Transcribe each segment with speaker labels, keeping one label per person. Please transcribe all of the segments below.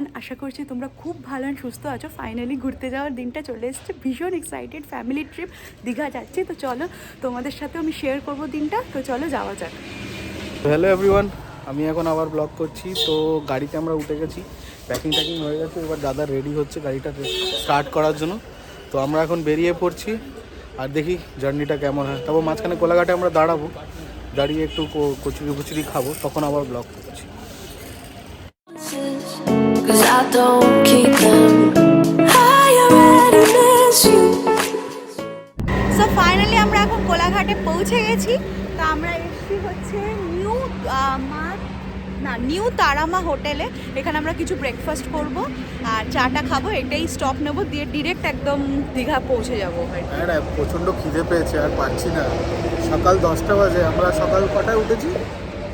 Speaker 1: Everyone, আশা করছি তোমরা খুব ভালো আর সুস্থ আছো। ফাইনালি ঘুরতে যাওয়ার দিনটা চলে এসেছে, ভীষণ এক্সাইটেড। ফ্যামিলি ট্রিপ দীঘা যাচ্ছি, তো চলো তোমাদের সাথে আমি শেয়ার করবো দিনটা। তো চলো যাওয়া যাক।
Speaker 2: হ্যালো এভরিওয়ান, আমি এখন আবার ব্লগ করছি। তো গাড়িতে আমরা উঠে গেছি, প্যাকিং হয়ে গেছে। এবার দাদা রেডি হচ্ছে গাড়িটা স্টার্ট করার জন্য। তো আমরা এখন বেরিয়ে পড়ছি আর দেখি জার্নিটা কেমন হয়। তারপর মাঝখানে কোলাঘাটে আমরা দাঁড়াবো, দাঁড়িয়ে একটু কচুরি কুচুরি খাবো, তখন আবার ব্লগ করছি।
Speaker 1: সো ফাইনালি আমরা এখন কোলাঘাটে পৌঁছে গেছি। তো আমরা এসেছি হচ্ছে নিউ তারামা হোটেলে। এখানে আমরা কিছু ব্রেকফাস্ট করব আর চাটা খাবো, এটাই স্টপ নেব, দিয়ে ডিরেক্ট একদম দীঘা পৌঁছে যাবো।
Speaker 2: হ্যাঁ, প্রচণ্ড খিদে পেয়েছে আর পাচ্ছি না। সকাল 10টা বাজে, আমরা সকাল কটায় উঠেছি?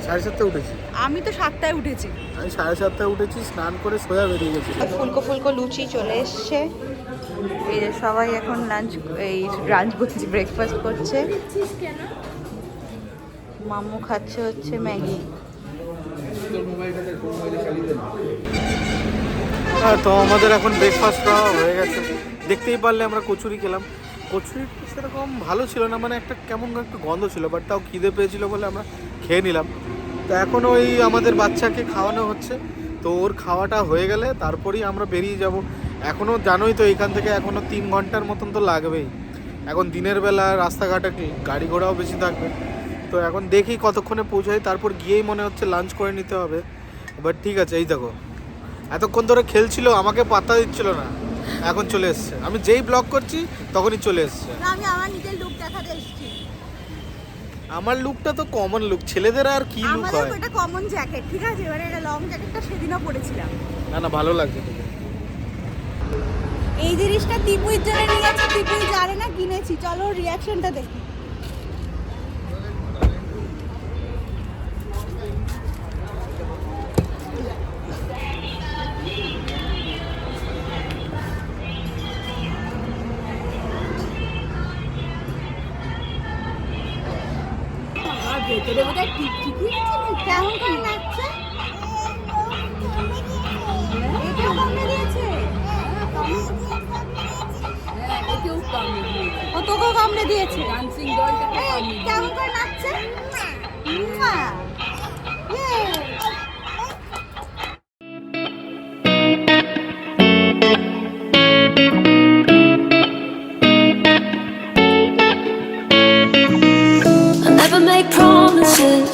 Speaker 2: 7:30 উঠেছি।
Speaker 1: আমি তো 7টায় উঠেছি।
Speaker 2: আমি 7:30 উঠেছি, স্নান করে সোজা বেরিয়ে গেছি।
Speaker 1: ফুলকো ফুলকো লুচি চলে এসছে। এই যে সবাই এখন লাঞ্চ বলছি, ব্রেকফাস্ট করছে। মাম্মু খাচ্ছে হচ্ছে ম্যাগি।
Speaker 2: হ্যাঁ, তো আমাদের এখন ব্রেকফাস্ট খাওয়া হয়ে গেছে। দেখতেই পারলে আমরা কচুরি খেলাম। কচুরি সেরকম ভালো ছিল না, মানে একটা কেমন একটা গন্ধ ছিল, বাট তাও খিদে পেয়েছিল বলে আমরা খেয়ে নিলাম। তো এখন ওই আমাদের বাচ্চাকে খাওয়ানো হচ্ছে, তো ওর খাওয়াটা হয়ে গেলে তারপরেই আমরা বেরিয়ে যাব। এখনও জানোই তো, এখান থেকে এখনও 3 ঘন্টার মতন তো লাগবেই। এখন দিনের বেলা রাস্তাঘাটে গাড়ি ঘোড়াও বেশি থাকবে। তো এখন দেখি কতক্ষণে পৌঁছাই, তারপর গিয়েই মনে হচ্ছে লাঞ্চ করে নিতে হবে। বাট ঠিক আছে, এই দেখো এতক্ষণ ধরে খেলছিল, আমাকে পাত্তা দিচ্ছিল না, এখন চলে এসছে। আমি যেই ব্লগ করছি তখনই চলে এসছে।
Speaker 1: আমি আমার নিজের লুক দেখাতে এসেছি।
Speaker 2: আমার লুকটা তো কমন লুক, ছেলেদের আর কি লুক হয়।
Speaker 1: আমাদের এটা কমন জ্যাকেট, ঠিক আছে। এবারে এটা লং জ্যাকেটটা সেদিনও পরেছিলাম।
Speaker 2: না ভালো লাগছে।
Speaker 1: এই জিনিসটা টিপুইর জন্য নিয়েছি, টিপুই জানে না কিনেছি। চলো রিয়াকশনটা দেখি। কেমন করে নাচছে? এটাও কামড়ে দিয়েছে? ও তোকেও কামড়ে দিয়েছে? কেমন করে নাচছে?
Speaker 3: Make promises,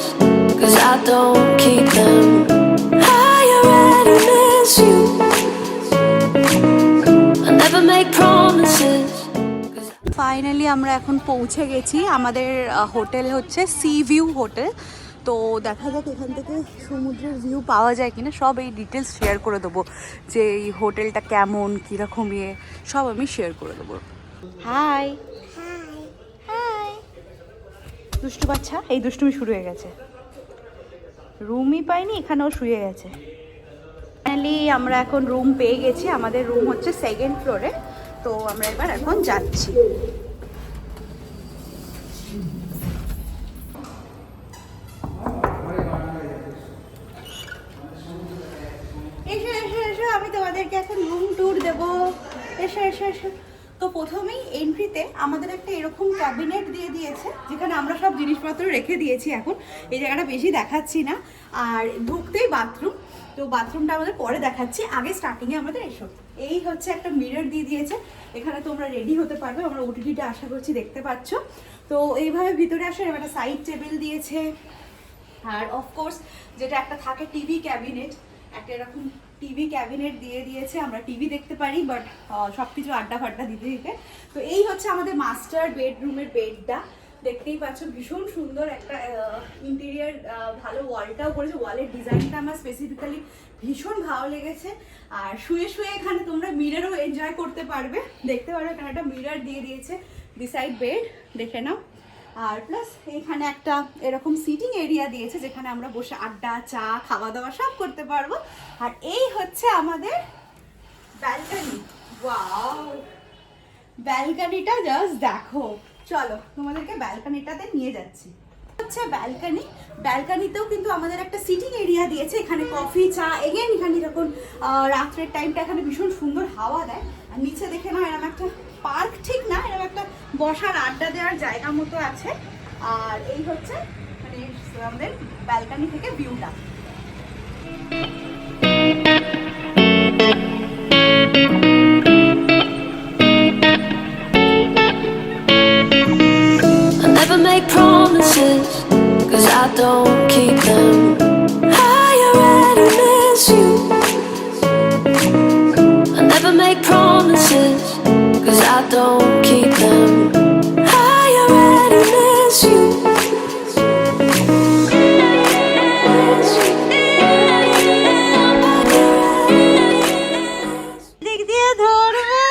Speaker 3: 'cause I don't keep them. I already miss you. I never make promises.
Speaker 1: Finally আমরা এখন পৌঁছে গেছি। আমাদের হোটেল হচ্ছে সি ভিউ হোটেল। তো দেখা যাক এখান থেকে সমুদ্রের ভিউ পাওয়া যায় কিনা। সব এই ডিটেলস শেয়ার করে দেবো, যে এই হোটেলটা কেমন, কীরকম সব আমি শেয়ার করে দেবো। হাই হাই দুষ্টু বাচ্চা, এই দুষ্টুমি শুরু হয়ে গেছে। রুমই পাইনি, এখানেও শুয়ে গেছে। ফাইনালি আমরা এখন রুম পেয়ে গেছি। আমাদের রুম হচ্ছে 2nd ফ্লোরে। তো আমরা এবার এখন যাচ্ছি। এসো এসো এসো, আমি তোমাদেরকে এখন রুম ট্যুর দেবো। এসো এসো এসো। তো প্রথমেই এন্ট্রিতে আমাদের একটা এরকম ক্যাবিনেট দিয়ে দিয়েছে, যেখানে আমরা সব জিনিসপত্র রেখে দিয়েছি। এখন এই জায়গাটা বেশি দেখাচ্ছি না। আর ঢুকতেই বাথরুম, তো বাথরুমটা আমাদের পরে দেখাচ্ছি। আগে স্টার্টিংয়ে আমাদের এসো, এই হচ্ছে একটা মিরর দিয়ে দিয়েছে, এখানে তোমরা রেডি হতে পারবে। আমরা ওটিটিটা আশা করছি দেখতে পাচ্ছ। তো এইভাবে ভিতরে আসে। একটা সাইড টেবিল দিয়েছে, আর অফকোর্স যেটা একটা থাকে টিভি ক্যাবিনেট, একটা এরকম টিভি ক্যাবিনেট দিয়ে দিয়েছে। আমরা টিভি দেখতে পারি, বাট সব কিছু আড্ডা ফাড্ডা দিতে দিতে। তো এই হচ্ছে আমাদের মাস্টার বেডরুমের বেডটা, দেখতেই পাচ্ছ। ভীষণ সুন্দর একটা ইন্টেরিয়ার, ভালো ওয়ালটাও করেছে। ওয়ালের ডিজাইনটা আমার স্পেসিফিক্যালি ভীষণ ভালো লেগেছে। আর শুয়ে শুয়ে এখানে তোমরা মিররও এনজয় করতে পারবে, দেখতে পারবে। এখানে একটা মিরর দিয়ে দিয়েছে বিসাইড বেড, দেখে নাও। আর প্লাস এখানে একটা এরকম সিটিং এরিয়া দিয়েছে, যেখানে আমরা বসে আড্ডা, চা, খাওয়া দাওয়া সব করতে পারবো। আর এই হচ্ছে আমাদের ব্যালকনি। ওয়াও, ব্যালকনিটা জাস্ট দেখো। চলো তোমাদেরকে ব্যালকনিটাতে নিয়ে যাচ্ছি। হচ্ছে ব্যালকনি। ব্যালকনিতেও কিন্তু আমাদের একটা সিটিং এরিয়া দিয়েছে, এখানে কফি চা এগেন এখানে যখন রাত্রের টাইমটা এখানে ভীষণ সুন্দর হাওয়া দেয়। আর নিচে দেখে না এরকম একটা পার্ক ঠিক না, এরকম একটা বসার আড্ডা দেওয়ার জায়গা মতো আছে। আর এই হচ্ছে মানে আমাদের ব্যালকনি থেকে ভিউটা।
Speaker 3: I never make promises, 'cause I don't keep them. I already miss you. I never make promises, 'cause I don't keep them. I already miss you.
Speaker 1: দিক দিয়ে ধরবো।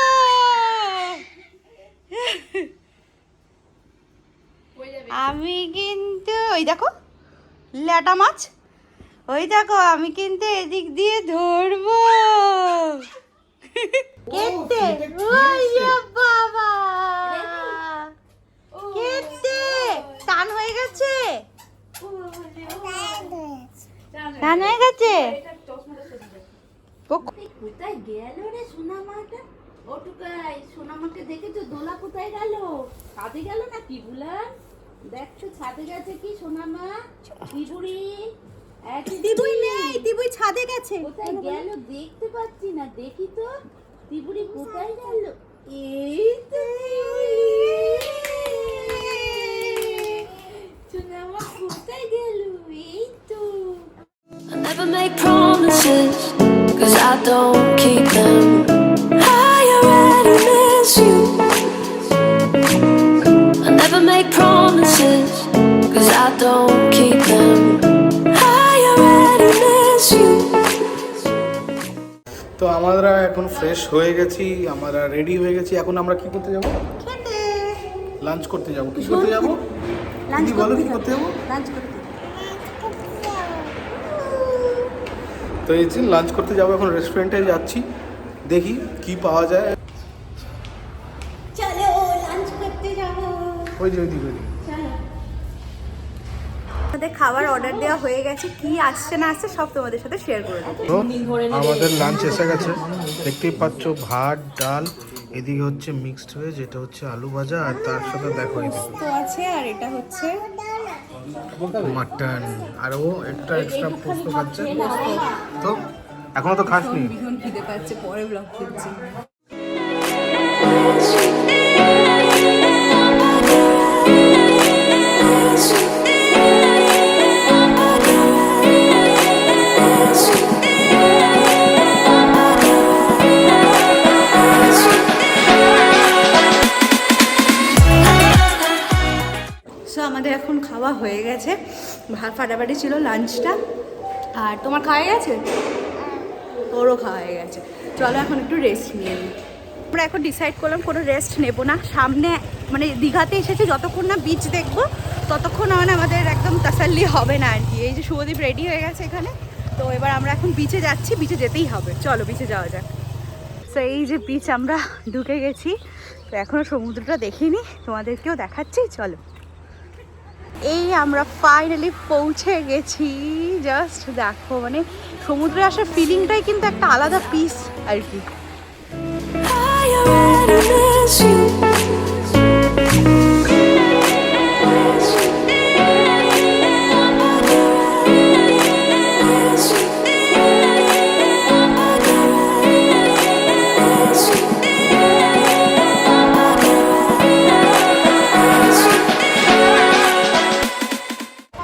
Speaker 1: আমি কিন্তু ওই দেখো ল্যাটা মাছ, ওই দেখো আমি কিন্তু এদিক দিয়ে ধরবো। কেটে ওই বাবা, কেটে টান হয়ে গেছে, টান হয়ে গেছে।
Speaker 4: কোথায় গেল রে সোনামাটা? ও টুকাই, সোনামাকে দেখেছো? দোলা কোথায় গেল? ছাদে গেল না কি বুলান? দেখছো ছাদে গেছে কি সোনামা? দিবুড়ি
Speaker 1: দিবুই নেই, দিবুই ছাদে গেছে।
Speaker 4: কোথায় গেল দেখতে পাচ্ছি না, দেখি তো দিবুড়ি কোথায় গেল? এই তো সোনামা কোথায় গেল? এই তো।
Speaker 3: I never make promises, 'cause I don't keep them. I already miss you. I never make promises, 'cause I don't keep them. I already miss you.
Speaker 2: তো আমরা এখন ফ্রেশ হয়ে গেছি, আমরা রেডি হয়ে গেছি। এখন আমরা কি করতে যাব?
Speaker 1: খেতে
Speaker 2: লাঞ্চ করতে যাব। কি করতে যাব?
Speaker 1: লাঞ্চ
Speaker 2: বলো কি করতে যাব?
Speaker 1: লাঞ্চ করতে।
Speaker 2: তো এই যে লাঞ্চ করতে যাবো, এখন রেস্টুরেন্টে যাচ্ছি, দেখি কি পাওয়া যায়।
Speaker 1: চলো লাঞ্চ করতে যাবো।
Speaker 2: ওই যে ওইদিকে
Speaker 1: আমাদের খাবার অর্ডার দেওয়া হয়ে গেছে, কি আসছে না আসছে সব তোমাদের সাথে শেয়ার করে দেবো।
Speaker 2: তো আমাদের লাঞ্চ এসে গেছে, দেখতেই পাচ্ছ ভাত ডাল, এদিকে হচ্ছে মিক্সড ভেজ, এটা হচ্ছে আলু ভাজা, আর তার সাথে দেখো
Speaker 1: তো আছে আর এটা হচ্ছে
Speaker 2: মাটন, আর ও একটা এক্সট্রা পোস্ত খাচ্ছে। তো এখনো তো খাসনি?
Speaker 1: ভীষণ খিদে পাচ্ছে, পরে ব্লগ করছি। আমাদের এখন খাওয়া হয়ে গেছে, ফাটাফাটি ছিল লাঞ্চটা। আর তোমার খাওয়া গেছে? ওরও খাওয়া হয়ে গেছে। চলো এখন একটু রেস্ট নিয়ে নিই। আমরা এখন ডিসাইড করলাম কোনো রেস্ট নেব না, সামনে মানে দীঘাতে এসেছি, যতক্ষণ না বিচ দেখবো ততক্ষণ মানে আমাদের একদম তাসাল্লি হবে না আর কি। এই যে শুভদীপ রেডি হয়ে গেছে এখানে, তো এবার আমরা এখন বিচে যাচ্ছি, বিচে যেতেই হবে। চলো বিচে যাওয়া যাক। তো এই যে বিচ আমরা ঢুকে গেছি, তো এখনও সমুদ্রটা দেখিনি, তোমাদেরকেও দেখাচ্ছি চলো। এই আমরা ফাইনালি পৌঁছে গেছি, জাস্ট দেখো মানে সমুদ্রে আসার ফিলিংটাই কিন্তু একটা আলাদা পিস আর কি।
Speaker 3: I already miss you.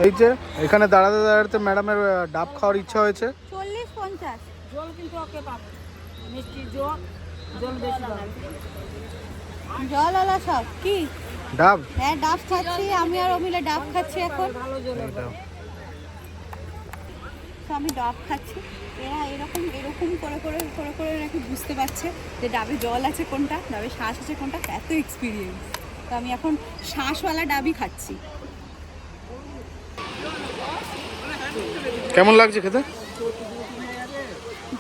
Speaker 2: এই যে এখানে দাঁড়াতে দাঁড়াতে ম্যাডামের ডাব খাওয়ার ইচ্ছা হয়েছে।
Speaker 1: 40-50
Speaker 4: জল কিন্তু ওকে পাবে, মিষ্টি জল, জল বেশি পাবে।
Speaker 1: জল আলা সব কি
Speaker 2: ডাব?
Speaker 1: হ্যাঁ ডাব খাচ্ছি আমি আর ও মিলে ডাব খাচ্ছি এখন।
Speaker 4: ভালো জল
Speaker 2: এটা
Speaker 1: তো আমি ডাব খাচ্ছি, এরা এরকম এরকম করে করে করে করে নাকি বুঝতে পারছে যে ডাবে জল আছে কোনটা, ডাবে শ্বাস আছে কোনটা, এত এক্সপিরিয়েন্স। তো আমি এখন শ্বাসওয়ালা ডাবই খাচ্ছি।
Speaker 2: কেমন লাগছে খেতে?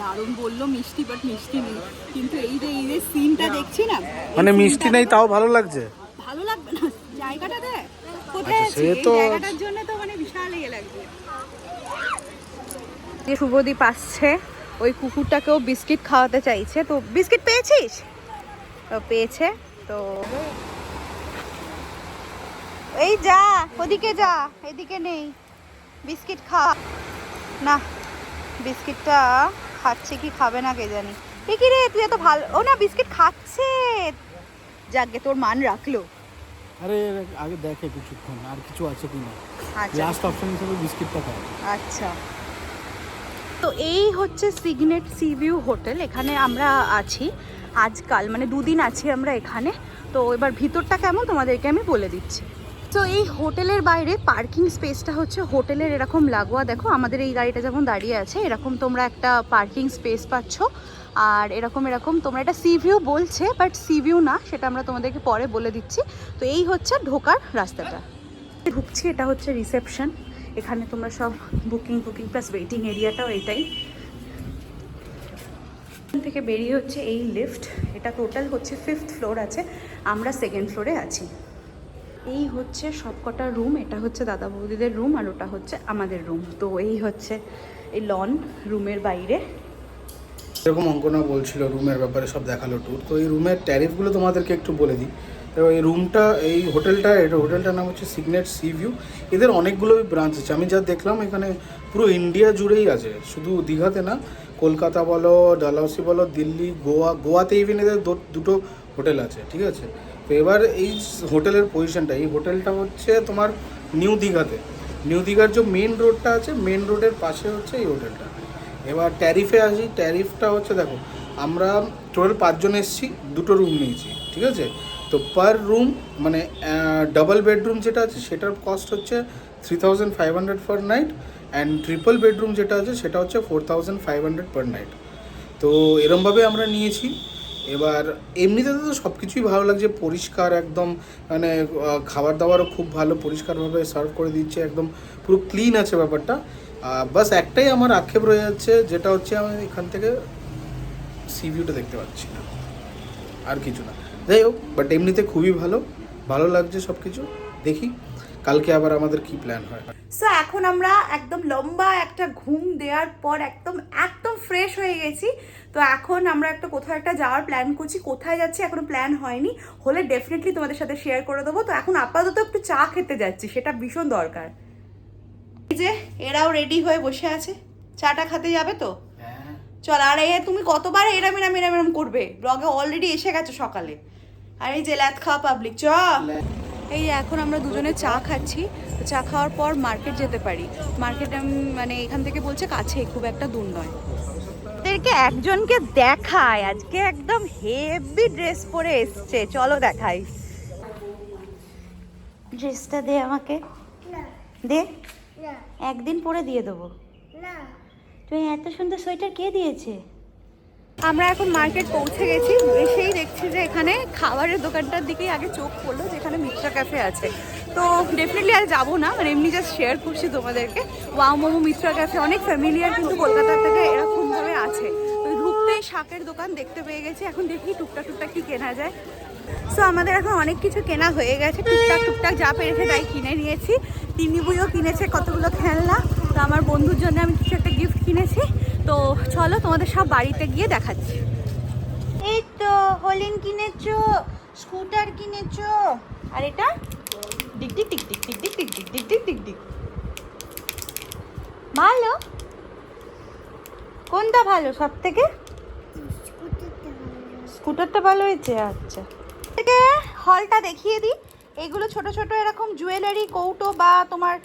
Speaker 1: দারুণ বললো মিষ্টি, বাট মিষ্টি নেই। কিন্তু এই যে সিনটা দেখছি না,
Speaker 2: মানে মিষ্টি নেই তাও ভালো লাগছে?
Speaker 1: ভালো লাগবে না? জায়গাটা দেখ কোথায়
Speaker 2: আচ্ছা,
Speaker 1: আছে,
Speaker 2: সে
Speaker 1: এই
Speaker 2: তো
Speaker 1: জায়গাটার জন্য তো যে শুভদীপ আসছে, ওই কুকুরটাকেও বিস্কিট খাওয়াতে চাইছে। তো বিস্কিট পেয়েছিস? পেয়েছে। তো এই যা, ওদিকে যা, এদিকে নেই। বিস্কিট খা না, বিস্কিটটা খাচ্ছে কি খাবে না কে জানি। কি রে তুই এত ভালো, ও না বিস্কিট খাচ্ছে। যাকগে, তোর মান রাখলো।
Speaker 2: আরে আগে দেখে কিছুক্ষণ আর কিছু আছে কিনা,
Speaker 1: আচ্ছা
Speaker 2: লাস্ট অপশন হিসেবে বিস্কিটটা খায়।
Speaker 1: আচ্ছা, তো এই হচ্ছে সিগনেট সি ভিউ হোটেল। এখানে আমরা আছি আজকাল, মানে দুদিন আছি আমরা এখানে। তো এবার ভিতরটা কেমন তোমাদেরকে আমি বলে দিচ্ছি। তো এই হোটেলের বাইরে পার্কিং স্পেসটা হচ্ছে হোটেলের এরকম লাগোয়া। দেখো আমাদের এই গাড়িটা যেমন দাঁড়িয়ে আছে, এরকম তোমরা একটা পার্কিং স্পেস পাচ্ছ। আর এরকম এরকম তোমরা, এটা সি ভিউ বলছে বাট সি ভিউ না, সেটা আমরা তোমাদেরকে পরে বলে দিচ্ছি। তো এই হচ্ছে ঢোকার রাস্তাটা। ঢুকছি, এটা হচ্ছে রিসেপশন। এখানে তোমরা সব বুকিং প্লাস ওয়েটিং এরিয়াটাও এটাই। এখান থেকে বেরিয়ে হচ্ছে এই লিফট। এটা টোটাল হচ্ছে 5th ফ্লোর আছে, আমরা 2nd ফ্লোরে আছি। এই হচ্ছে সবকটা রুম। এটা হচ্ছে দাদা বৌদিদের রুম আর ওটা হচ্ছে আমাদের রুম। তো এই হচ্ছে এই লন রুমের বাইরে।
Speaker 2: এরকম অঙ্কনা বলছিল রুমের ব্যাপারে, সব দেখালো ট্যুর। তো এই রুমের ট্যারিফগুলো তোমাদেরকে একটু বলে দিই। তো এই রুমটা, এই হোটেলটার নাম হচ্ছে সিগনেট সি ভিউ। এদের অনেকগুলোই ব্রাঞ্চ আছে, আমি যা দেখলাম এখানে পুরো ইন্ডিয়া জুড়েই আছে, শুধু দীঘাতে না, কলকাতা বলো, ডালহাউসি বলো, দিল্লি, গোয়াতে ইভেন এদের দুটো হোটেল আছে, ঠিক আছে। তো এবার এই হোটেলের পজিশনটা, এই হোটেলটা হচ্ছে তোমার নিউ দীঘার যে মেন রোডটা আছে, মেন রোডের পাশে হচ্ছে এই হোটেলটা। এবার ট্যারিফে আসি। ট্যারিফটা হচ্ছে, দেখো আমরা টোটাল 5 জন এসেছি, 2টো রুম নিয়েছি, ঠিক আছে। তো পার রুম মানে ডাবল বেডরুম যেটা আছে সেটার কস্ট হচ্ছে 3500 per night, and triple bedroom যেটা আছে সেটা হচ্ছে 4500 পার নাইট। তো এরমভাবে আমরা নিয়েছি। এবার এমনিতে তো সব কিছুই ভালো লাগছে, পরিষ্কার একদম, মানে খাবার দাবারও খুব ভালো, পরিষ্কারভাবে সার্ভ করে দিচ্ছে, একদম পুরো ক্লিন আছে ব্যাপারটা। বাস একটাই আমার আক্ষেপ রয়ে যাচ্ছে, যেটা হচ্ছে আমি এখান থেকে সি ভিউটা দেখতে পাচ্ছি না, আর কিছু না। যাই হোক, বাট এমনিতে খুবই ভালো লাগছে সব কিছু। দেখি কালকে আবার আমাদের কি প্ল্যান হয়।
Speaker 1: সো এখন আমরা একদম লম্বা একটা ঘুম দেওয়ার পর একদম ফ্রেশ হয়ে গেছি। তো এখন আমরা কোথাও একটা যাওয়ার প্ল্যান করছি। কোথায় যাচ্ছি এখনো প্ল্যান হয়নি, হলে ডেফিনেটলি তোমাদের সাথে শেয়ার করে দেবো। তো এখন আপাতত একটু চা খেতে যাচ্ছি, সেটা ভীষণ দরকার। এই যে এরাও রেডি হয়ে বসে আছে, চাটা খেতে যাবে তো? চল। আর তুমি কতবার এরম করবে, ব্লগে অলরেডি এসে গেছো সকালে। আর এই যে ল্যাদ খাওয়া পাবলিক, চ। এই এখন আমরা দুজনে চা খাচ্ছি। চা খাওয়ার পর মার্কেট যেতে পারি। মার্কেট মানে এখান থেকে বলছে কাছে, খুব একটা দূর নয়। ওদেরকে একজনকে দেখায়, আজকে একদম হেভি ড্রেস পরে এসছে, চলো দেখাই। ড্রেসটা দে আমাকে, দে, একদিন পরে দিয়ে দেবো। তুমি এত সুন্দর সোয়েটার কে দিয়েছে? আমরা এখন মার্কেট পৌঁছে গেছি। এসেই দেখছি যে এখানে খাবারের দোকানটার দিকেই আগে চোখ পড়লো, যেখানে মিত্রা ক্যাফে আছে। তো ডেফিনেটলি আর যাবো না, মানে এমনি জাস্ট শেয়ার করছি তোমাদেরকে। ওয়াও মোমো, মিত্রা ক্যাফে অনেক ফ্যামিলিয়ার, কিন্তু কলকাতার থেকে এরকমভাবে আছে। তো ঢুকতেই শাকের দোকান দেখতে পেয়ে গেছি। এখন দেখি টুকটাক কি কেনা যায়। সো আমাদের এখন অনেক কিছু কেনা হয়ে গেছে, টুকটাক যা পেরেছে তাই কিনে নিয়েছি। তিন্নি বুইও কিনেছে কতগুলো খেলনা। তো আমার বন্ধুর জন্য আমি কিছু একটা গিফট কিনেছি। তো চলো তোমাদের সব বাড়িতে গিয়ে দেখাচ্ছি। এই তো হলিন কিনেছো, স্কুটার কিনেছো, আর এটা ডিক ডিক ডিক ডিক ডিক ডিক ডিক ডিক ডিক ডিক ডিক ডিক। ভালো, কোনটা ভালো সব থেকে? স্কুটারটা ভালো হয়েছে। আচ্ছা, থেকে হলটা দেখিয়ে দিই। এগুলো ছোট ছোট এরকম জুয়েলারি কৌটো বা তোমার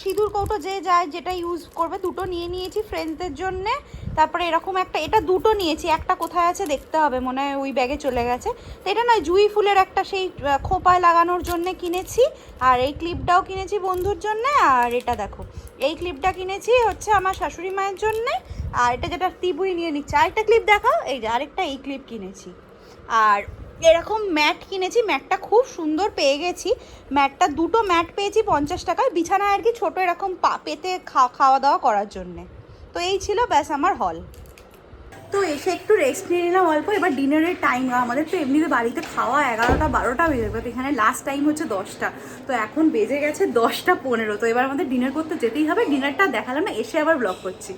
Speaker 1: সিঁদুর কৌটো, যে যায় যেটা ইউজ করবে, দুটো নিয়ে নিয়েছি ফ্রেন্ডসদের জন্যে। তারপরে এরকম একটা, এটা দুটো নিয়েছি, একটা কোথায় আছে দেখতে হবে, মনে হয় ওই ব্যাগে চলে গেছে। তো এটা নয়, জুঁই ফুলের একটা সেই খোঁপায় লাগানোর জন্য কিনেছি। আর এই ক্লিপটাও কিনেছি বন্ধুর জন্য। আর এটা দেখো, এই ক্লিপটা কিনেছি হচ্ছে আমার শাশুড়ি মায়ের জন্যে। আর এটা যেটা তিবুই নিয়ে নিচ্ছে। আরেকটা ক্লিপ দেখাও, এই যে আরেকটা এই ক্লিপ কিনেছি। আর এরকম ম্যাট কিনেছি, ম্যাটটা খুব সুন্দর পেয়ে গেছি। ম্যাটটা দুটো ম্যাট পেয়েছি 50 টাকায়, বিছানায় আর কি ছোটো এরকম পেতে খাওয়া দাওয়া করার জন্যে। তো এই ছিল ব্যাস আমার হল। তো এসে একটু রেস্ট নিয়ে নিলাম অল্প। এবার ডিনারের টাইম, আমাদের তো এমনিতে বাড়িতে খাওয়া 11টা 12টা বেজে যাবে, এখানে লাস্ট টাইম হচ্ছে 10টা। তো এখন বেজে গেছে 10টা 15। তো এবার আমাদের ডিনার করতে যেতেই হবে। ডিনারটা দেখালাম না, এসে আবার ব্লগ করছি।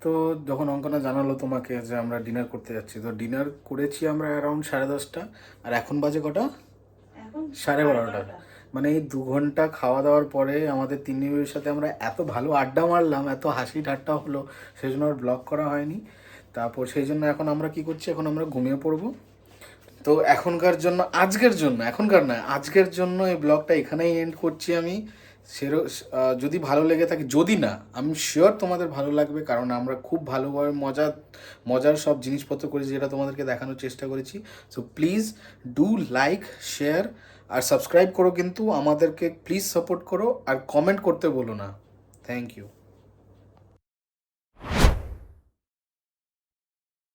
Speaker 2: তো যখন অঙ্কনা জানালো তোমাকে যে আমরা ডিনার করতে যাচ্ছি, তো ডিনার করেছি আমরা অ্যারাউন্ড 10:30, আর এখন বাজে কটা?
Speaker 1: এখন
Speaker 2: 12:30। মানে এই 2 ঘন্টা খাওয়া দাওয়ার পরে আমাদের তিন্নির সাথে আমরা এত ভালো আড্ডা মারলাম, এত হাসি ঠাট্টা হলো, সেই জন্য আর ব্লগ করা হয়নি। তারপর সেই জন্য এখন আমরা কি করছি, এখন আমরা ঘুমিয়ে পড়বো। তো আজকের জন্য এই ব্লগটা এখানেই এন্ড করছি আমি। যদি ভালো লেগে থাকে, যদি না, আমি শিওর তোমাদের ভালো লাগবে, কারণ আমরা খুব ভালোভাবে মজার সব জিনিসপত্র করেছি, যেটা তোমাদেরকে দেখানোর চেষ্টা করেছি। So please do like, share আর সাবস্ক্রাইব করো, কিন্তু আমাদেরকে প্লিজ সাপোর্ট করো, আর কমেন্ট করতে বলো না। Thank you.